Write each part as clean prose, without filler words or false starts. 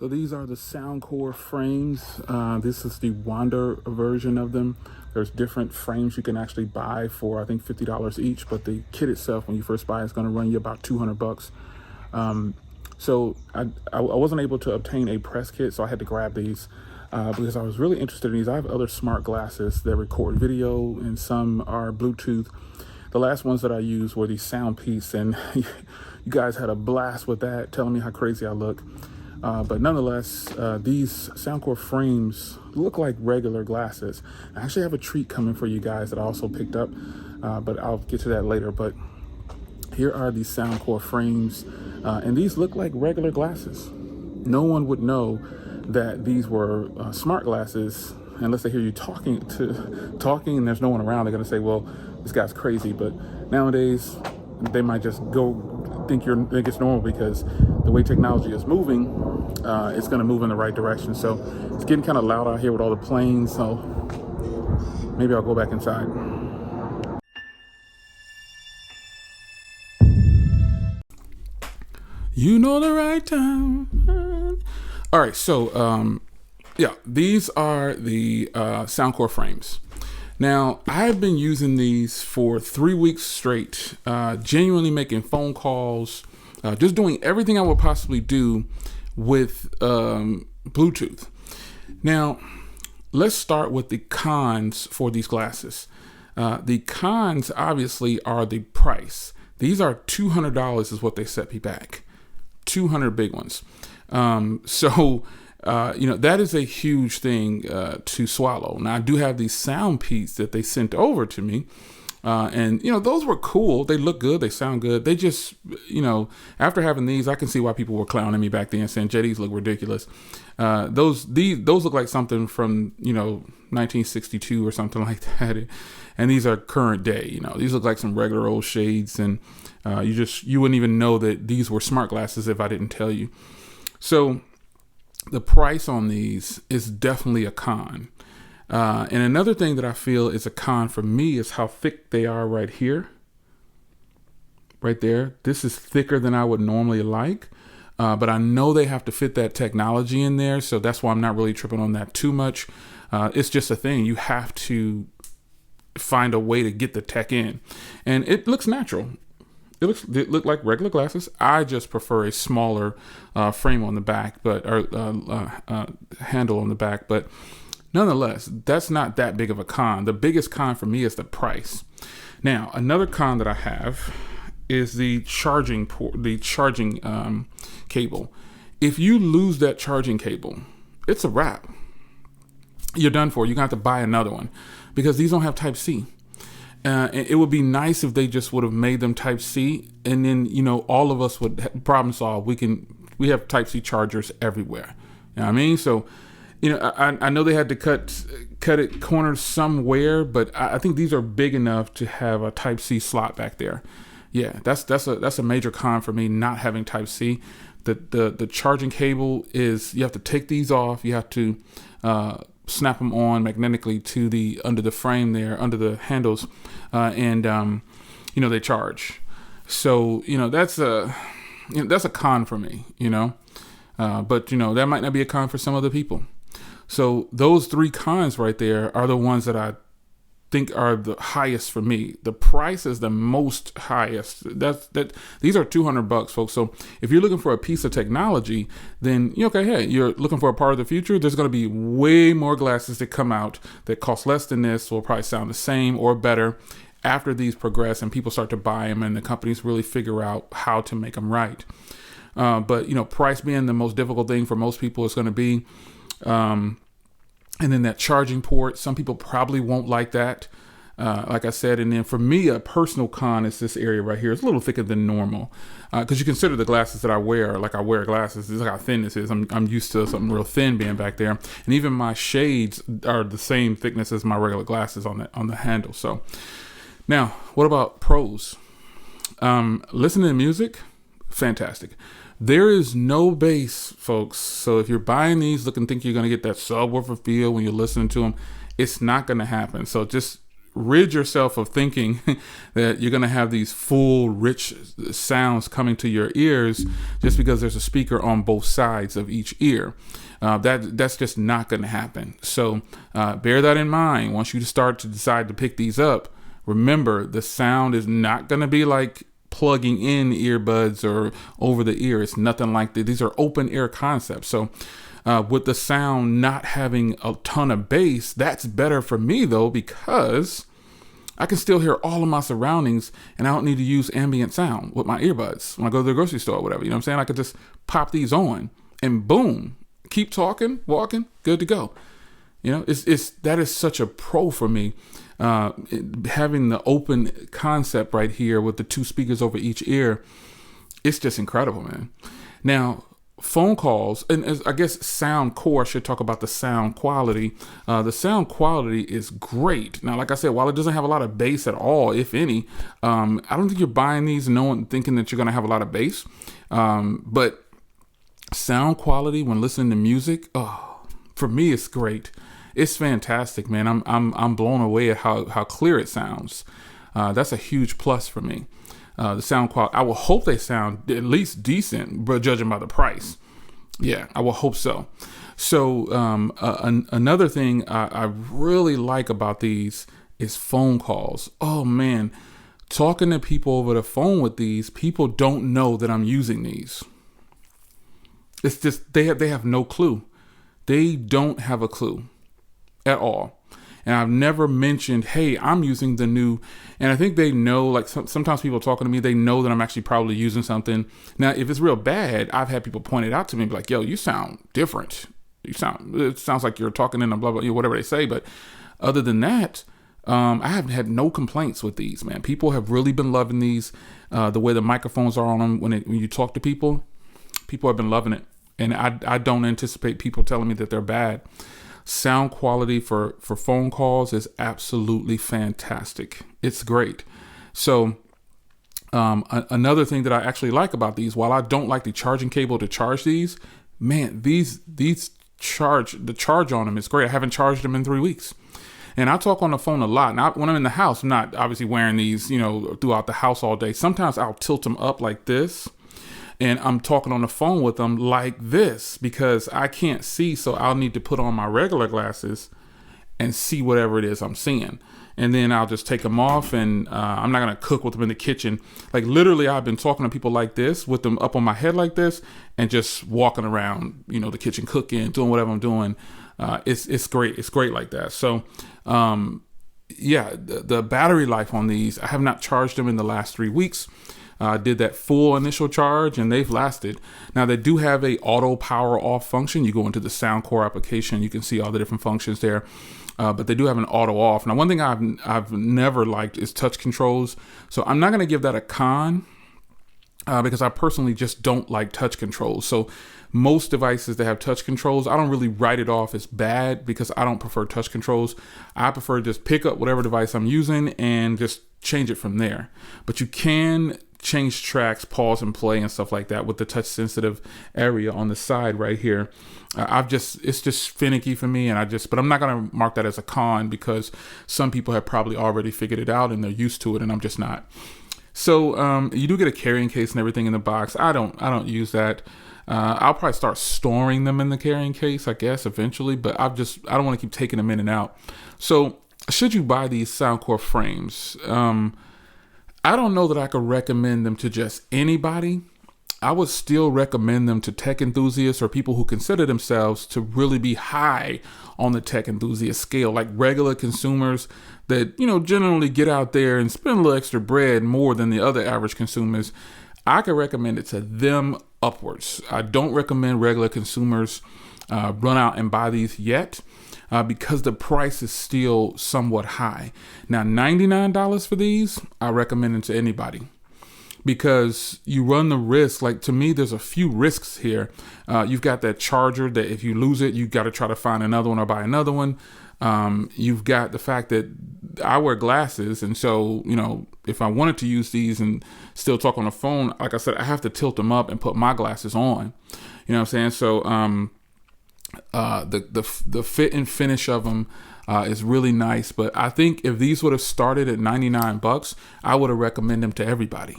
So these are the Soundcore frames. This is the Wander version of them. There's different frames you can actually buy for, I think, $50 each, but the kit itself, when you first buy, is going to run you about 200 bucks. So I wasn't able to obtain a press kit, so I had to grab these because I was really interested in these. I have other smart glasses that record video, and some are Bluetooth. The last ones that I used were these Soundpiece, and you guys had a blast with that, telling me how crazy I look. But nonetheless, these Soundcore frames look like regular glasses. I actually have a treat coming for you guys that I also picked up, but I'll get to that later. But here are these Soundcore frames, and these look like regular glasses. No one would know that these were smart glasses unless they hear you talking and there's no one around. They're gonna say, well, this guy's crazy. But nowadays, they might just think it's normal, because the way technology is moving, it's going to move in the right direction. So it's getting kind of loud out here with all the planes, so maybe I'll go back inside. You know the right time. All right, so yeah, these are the Soundcore frames. Now, I've been using these for 3 weeks straight, genuinely making phone calls, just doing everything I would possibly do with Bluetooth. Now, let's start with the cons for these glasses. The cons, obviously, are the price. These are $200 is what they set me back. 200 big ones. That is a huge thing to swallow. Now, I do have these Soundpiece that they sent over to me. And those were cool. They look good. They sound good. They just, after having these, I can see why people were clowning me back then, saying, "Jay, these look ridiculous." Those look like something from, 1962 or something like that. And these are current day. These look like some regular old shades. And you wouldn't even know that these were smart glasses if I didn't tell you. So the price on these is definitely a con. And another thing that I feel is a con for me is how thick they are right here. Right there. This is thicker than I would normally like. But I know they have to fit that technology in there. So that's why I'm not really tripping on that too much. It's just a thing. You have to find a way to get the tech in. And it looks natural. It look like regular glasses. I just prefer a smaller frame on the back, handle on the back. But nonetheless, that's not that big of a con. The biggest con for me is the price. Now, another con that I have is the charging cable. If you lose that charging cable, it's a wrap. You're done for. You're gonna have to buy another one, because these don't have Type-C. It would be nice if they just would have made them Type-C, and then all of us would problem solve. We have Type-C chargers everywhere. You know what I mean? So I know they had to cut it corners somewhere, but I think these are big enough to have a Type-C slot back there. Yeah, that's a major con for me, not having Type-C. The charging cable is, you have to take these off. You have to snap them on magnetically to under the frame there, under the handles, and they charge. So that's a con for me. But that might not be a con for some other people. So those three cons right there are the ones that I think are the highest for me. The price is the most highest. These are 200 bucks, folks. So if you're looking for a piece of technology, then you're looking for a part of the future. There's going to be way more glasses that come out that cost less than this, will probably sound the same or better after these progress and people start to buy them and the companies really figure out how to make them right. But price being the most difficult thing for most people is going to be, and then that charging port, some people probably won't like that. Like I said, and then for me, a personal con is this area right here. It's a little thicker than normal, because you consider the glasses that I wear, like I wear glasses. This is how thin this is. I'm used to something real thin being back there, and even my shades are the same thickness as my regular glasses on the handle. So now, what about pros? Listening to music, fantastic. There is no bass, folks. So if you're buying these, think you're going to get that subwoofer feel when you're listening to them, it's not going to happen. So just rid yourself of thinking that you're going to have these full, rich sounds coming to your ears just because there's a speaker on both sides of each ear. That's just not going to happen. So bear that in mind. Once you start to decide to pick these up, remember the sound is not going to be like plugging in earbuds or over the ear. It's nothing like that. These are open ear concepts. So with the sound not having a ton of bass, that's better for me though, because I can still hear all of my surroundings and I don't need to use ambient sound with my earbuds when I go to the grocery store or whatever. You know what I'm saying? I could just pop these on and boom, keep talking, walking, good to go. You know, that is such a pro for me. Having the open concept right here with the two speakers over each ear, it's just incredible, man. Now, phone calls, and I guess Soundcore should talk about the sound quality. The sound quality is great. Now, like I said, while it doesn't have a lot of bass at all, if any, I don't think you're buying these thinking that you're going to have a lot of bass. But sound quality when listening to music, for me, it's great. It's fantastic, man. I'm blown away at how clear it sounds. That's a huge plus for me. The sound quality, I will hope they sound at least decent, but judging by the price. Yeah, I will hope so. So another thing I really like about these is phone calls. Oh man, talking to people over the phone with these, people don't know that I'm using these. It's just, they have no clue. They don't have a clue at all. And I've never mentioned, hey, I'm using the new, and I think they know, like sometimes people talking to me, they know that I'm actually probably using something. Now, if it's real bad, I've had people point it out to me, like, yo, you sound different. It sounds like you're talking in a blah, blah, whatever they say. But other than that, I haven't had no complaints with these, man. People have really been loving these. The way the microphones are on them when you talk to people have been loving it. And I don't anticipate people telling me that they're bad. Sound quality for phone calls is absolutely fantastic. It's great. So another thing that I actually like about these, while I don't like the charging cable to charge these, man, the charge on them is great. I haven't charged them in 3 weeks. And I talk on the phone a lot. Now, when I'm in the house, I'm not obviously wearing these, throughout the house all day. Sometimes I'll tilt them up like this. And I'm talking on the phone with them like this because I can't see. So I'll need to put on my regular glasses and see whatever it is I'm seeing. And then I'll just take them off and I'm not going to cook with them in the kitchen. Like literally, I've been talking to people like this with them up on my head like this and just walking around, the kitchen cooking, doing whatever I'm doing. It's great. It's great like that. So, the battery life on these, I have not charged them in the last 3 weeks. I did that full initial charge and they've lasted. Now they do have a auto power off function. You go into the Soundcore application, you can see all the different functions there. But they do have an auto off. Now, one thing I've never liked is touch controls. So I'm not going to give that a con because I personally just don't like touch controls. So most devices that have touch controls, I don't really write it off as bad because I don't prefer touch controls. I prefer just pick up whatever device I'm using and just change it from there. But you can change tracks, pause and play and stuff like that with the touch sensitive area on the side right here. It's just finicky for me, but I'm not going to mark that as a con because some people have probably already figured it out and they're used to it and I'm just not. So you do get a carrying case and everything in the box. I don't use that. I'll probably start storing them in the carrying case, I guess, eventually, but I don't want to keep taking them in and out. So should you buy these Soundcore frames? I don't know that I could recommend them to just anybody. I would still recommend them to tech enthusiasts or people who consider themselves to really be high on the tech enthusiast scale, like regular consumers that, generally get out there and spend a little extra bread more than the other average consumers. I could recommend it to them upwards. I don't recommend regular consumers run out and buy these yet. Because the price is still somewhat high. Now, $99 for these, I recommend it to anybody because you run the risk. Like to me, there's a few risks here. You've got that charger that if you lose it, you got to try to find another one or buy another one. You've got the fact that I wear glasses. And so, if I wanted to use these and still talk on the phone, like I said, I have to tilt them up and put my glasses on. You know what I'm saying? So, The fit and finish of them is really nice. But I think if these would have started at $99, I would have recommended them to everybody.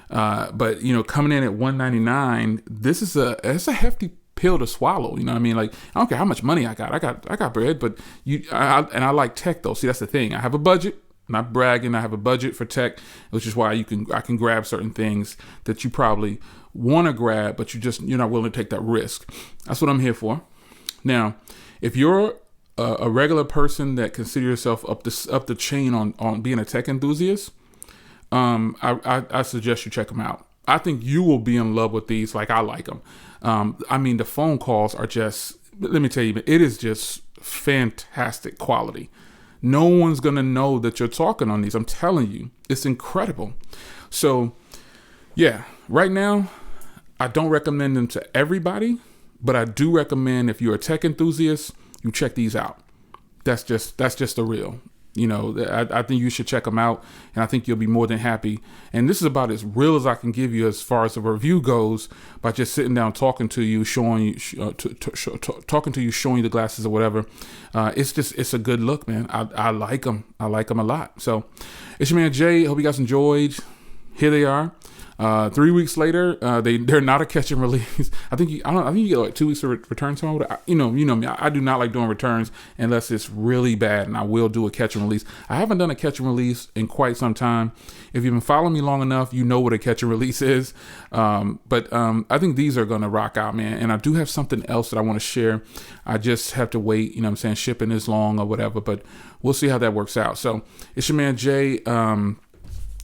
But you know, coming in at $199, it's a hefty pill to swallow. You know what I mean? Like, I don't care how much money I got bread, but I like tech though. See, that's the thing. I have a budget. Not bragging. I have a budget for tech, which is why I can grab certain things that you probably want to grab, but you're not willing to take that risk. That's what I'm here for. Now, if you're a regular person that consider yourself up the chain on being a tech enthusiast, I suggest you check them out. I think you will be in love with these like I like them. I mean, the phone calls are just, let me tell you, it is just fantastic quality. No one's going to know that you're talking on these. I'm telling you, it's incredible. So yeah, right now, I don't recommend them to everybody, but I do recommend if you're a tech enthusiast, you check these out. That's just the real. You know, I think you should check them out, and I think you'll be more than happy. And this is about as real as I can give you as far as the review goes, by just sitting down talking to you, showing you, talking to you, showing you the glasses or whatever. It's a good look, man. I like them. I like them a lot. So it's your man Jay. Hope you guys enjoyed. Here they are. 3 weeks later, they're not a catch and release. I think you get like 2 weeks to return time. You know me. I do not like doing returns unless it's really bad, and I will do a catch and release. I haven't done a catch and release in quite some time. If you've been following me long enough, you know what a catch and release is. But I think these are gonna rock out, man. And I do have something else that I want to share. I just have to wait. You know what I'm saying? Shipping is long or whatever, but we'll see how that works out. So it's your man Jay.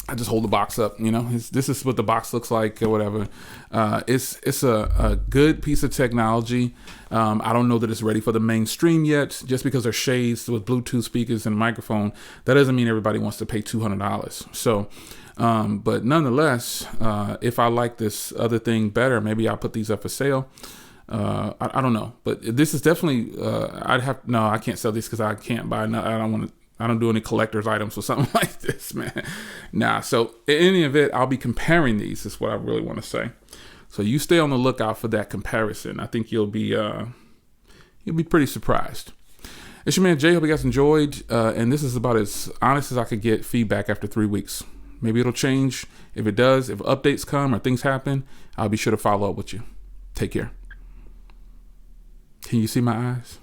I just hold the box up, you know. This is what the box looks like or whatever. It's a good piece of technology. I don't know that it's ready for the mainstream yet. Just because they're shades with Bluetooth speakers and microphone, that doesn't mean everybody wants to pay $200. So, but nonetheless, if I like this other thing better, maybe I'll put these up for sale. I don't know, but this is definitely. I can't sell these because I can't buy. I don't do any collector's items or something like this, man. Nah, so in any event, I'll be comparing these, is what I really want to say. So you stay on the lookout for that comparison. I think you'll be pretty surprised. It's your man Jay. Hope you guys enjoyed. And this is about as honest as I could get feedback after 3 weeks. Maybe it'll change. If it does, if updates come or things happen, I'll be sure to follow up with you. Take care. Can you see my eyes?